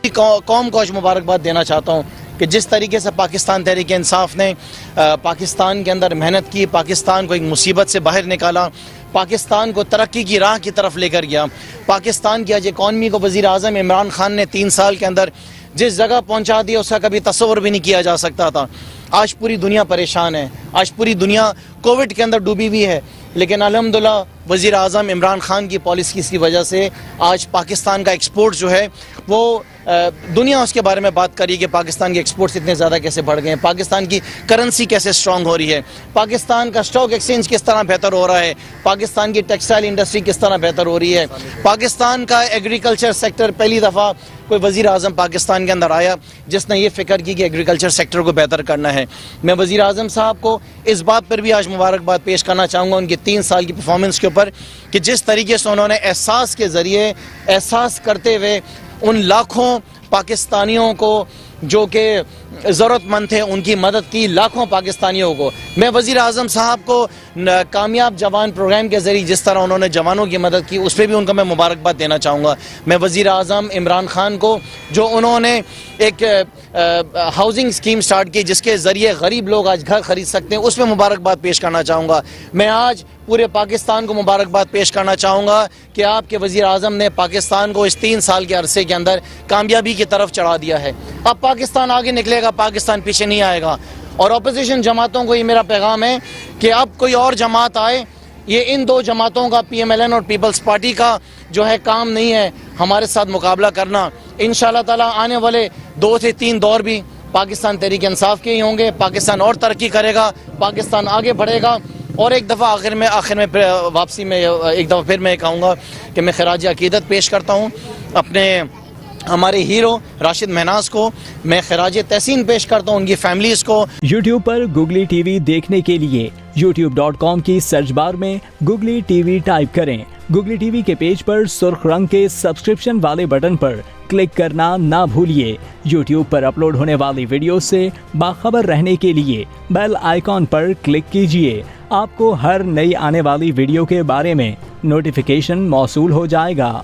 कौम को आज मुबारकबाद देना चाहता हूँ कि जिस तरीके से पाकिस्तान तहरीक इंसाफ ने पाकिस्तान के अंदर मेहनत की, पाकिस्तान को एक मुसीबत से बाहर निकाला, पाकिस्तान को तरक्की की राह की तरफ लेकर गया, पाकिस्तान की आज इकॉनमी को वज़ीर आज़म इमरान खान ने 3 साल के अंदर जिस जगह पहुंचा दिया उसका कभी तस्वर भी नहीं किया जा सकता था। आज पूरी दुनिया परेशान है, आज पूरी दुनिया कोविड के अंदर डूबी हुई है, लेकिन अल्हम्दुलिल्लाह वज़ीर आज़म इमरान खान की पॉलिसी की वजह से आज पाकिस्तान का एक्सपोर्ट जो है वो दुनिया उसके बारे में बात करी कि पाकिस्तान के एक्सपोर्ट्स इतने ज़्यादा कैसे बढ़ गए हैं, पाकिस्तान की करेंसी कैसे स्ट्रॉन्ग हो रही है, पाकिस्तान का स्टॉक एक्सचेंज किस तरह बेहतर हो रहा है, पाकिस्तान की टेक्सटाइल इंडस्ट्री किस तरह बेहतर हो रही है, पाकिस्तान का एग्रीकल्चर सेक्टर पहली दफ़ा कोई वज़ीर आज़म पाकिस्तान के अंदर आया जिसने ये फ़िक्र की कि एग्रीकल्चर सेक्टर को बेहतर करना है। मैं वज़ीर आज़म साहब को इस बात पर भी आज मुबारकबाद पेश करना चाहूँगा उनकी 3 साल की परफॉर्मेंस के ऊपर कि जिस तरीके से उन्होंने एहसास के ज़रिए एहसास करते हुए उन लाखों पाकिस्तानियों को जो कि ज़रूरतमंद थे उनकी मदद की, लाखों पाकिस्तानियों को। मैं वज़ीर आज़म साहब को कामयाब जवान प्रोग्राम के ज़रिए जिस तरह उन्होंने जवानों की मदद की उस पर भी उनको मैं मुबारकबाद देना चाहूँगा। मैं वज़ीर आज़म इमरान खान को जो उन्होंने एक हाउसिंग स्कीम स्टार्ट की जिसके ज़रिए गरीब लोग आज घर ख़रीद सकते हैं उस पर मुबारकबाद पेश करना चाहूँगा। मैं आज पूरे पाकिस्तान को मुबारकबाद पेश करना चाहूँगा कि आपके वज़ीर आज़म ने पाकिस्तान को इस 3 साल के अरसे के अंदर कामयाबी की तरफ चढ़ा दिया है। अब पाकिस्तान आगे निकलेगा, पाकिस्तान पीछे नहीं आएगा। और अपोजिशन जमातों को ये मेरा पैगाम है कि अब कोई और जमात आए, ये इन 2 जमातों का PMLN और पीपल्स पार्टी का जो है काम नहीं है हमारे साथ मुकाबला करना। इंशाअल्लाह ताला आने वाले 2 से 3 दौर भी पाकिस्तान तहरीक इंसाफ के ही होंगे, पाकिस्तान और तरक्की करेगा, पाकिस्तान आगे बढ़ेगा। और एक दफ़ा आखिर में वापसी में एक दफ़ा फिर मैं कहूँगा कि मैं खराज अकीदत पेश करता हूँ अपने हमारे हीरो राशिद महनाज को, मैं खराज तहसीन पेश करता हूँ उनकी फैमिलीज़ को। YouTube पर Googly TV देखने के लिए youtube.com की सर्च बार में Googly TV टाइप करें। Googly TV के पेज पर सुर्ख रंग के सब्सक्रिप्शन वाले बटन पर क्लिक करना ना भूलिए। YouTube पर अपलोड होने वाली वीडियो से बाखबर रहने के लिए बेल आइकॉन पर क्लिक कीजिए। आपको हर नई आने वाली वीडियो के बारे में नोटिफिकेशन मौसूल हो जाएगा।